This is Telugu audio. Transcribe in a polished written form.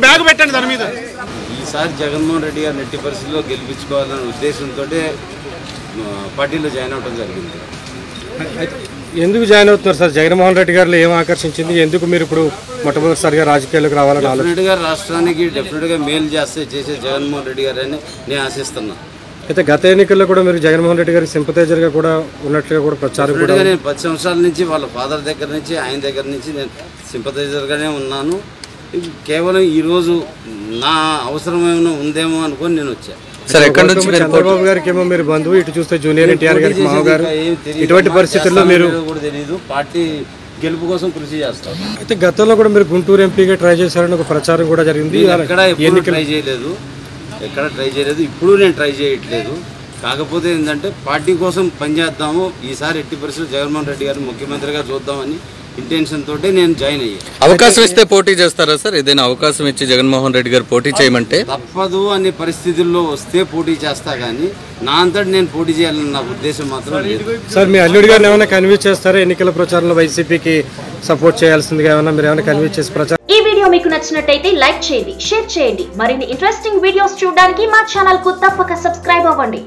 బ్యాగ్ పెట్టండి దాని మీద. ఈసారి జగన్మోహన్ రెడ్డి గారు నెట్టి పరిస్థితుల్లో గెలిపించుకోవాలనే ఉద్దేశంతో పార్టీలో జాయిన్ అవడం జరిగింది. ఎందుకు జాయిన్ అవుతున్నారు సార్? జగన్మోహన్ రెడ్డి గారిలో ఏం ఆకర్షించింది? ఎందుకు మీరు ఇప్పుడు మొట్టమొదటిసారిగా రాజకీయాలకు రావాలని డెఫినెట్గా రాష్ట్రానికి డెఫినెట్గా మేలు చేసే జగన్మోహన్ రెడ్డి గారు అని నేను ఆశిస్తున్నా. అయితే గత ఎన్నికల్లో కూడా మీరు జగన్మోహన్ రెడ్డి గారి సింపథైజర్గా కూడా ఉన్నట్లుగా కూడా ప్రచారం కూడా. నేను 10 సంవత్సరాల నుంచి వాళ్ళ ఫాదర్ దగ్గర నుంచి ఆయన దగ్గర నుంచి నేను సింపథైజర్గానే ఉన్నాను. కేవలం ఈరోజు నా అవసరం ఏమైనా ఉందేమో అనుకొని నేను వచ్చాను. చంద్రబాబు గారికి ఏమో మీరు బంధువు, ఇటు చూస్తే జూనియర్ ఎన్టీఆర్ గారికి మామగారు. ఇటువంటి పరిస్థితుల్లో మీరు కూడా తెలియదు, పార్టీ గెలుపు కోసం కృషి చేస్తారు. అయితే గతంలో కూడా మీరు గుంటూరు ఎంపీగా ట్రై చేశారని ఒక ప్రచారం కూడా జరిగింది. ఎక్కడ ట్రై చేయలేదు, ఇప్పుడు నేను ట్రై చేయట్లేదు. కాకపోతే ఏంటంటే పార్టీ కోసం పనిచేద్దాము, ఈసారి ఎట్టి పరిస్థితుల్లో జగన్మోహన్ రెడ్డి గారిని ముఖ్యమంత్రిగా చూద్దామని ఇంటెన్షన్ తోటే నేను జాయిన్ అయ్యాను. అవకాశం ఇస్తే పోటీ చేస్తారా సార్? ఏదైనా అవకాశం ఇచ్చి జగన్మోహన్ రెడ్డి గారు పోటీ చేయమంటే? తప్పదు అనే పరిస్థితుల్లో వస్తే పోటీ చేస్తా, కానీ నా అంతటి నేను పోటీ చేయాలని నా ఉద్దేశం మాత్రం లేదు. సార్, మీ అల్లుడి గారిని ఏమైనా కన్విన్స్ చేస్తారా? ఎన్నికల ప్రచారంలో వైసీపీకి సపోర్ట్ చేయాల్సిందిగా ఏమైనా మీరు ఏమైనా కన్విన్స్ చేసి ప్రచారం? ఈ వీడియో మీకు నచ్చినట్టయితే లైక్ చేయండి, షేర్ చేయండి. మరిన్ని ఇంట్రెస్టింగ్ వీడియోస్ చూడడానికి మా ఛానల్ కు తప్పక సబ్స్క్రైబ్ అవ్వండి.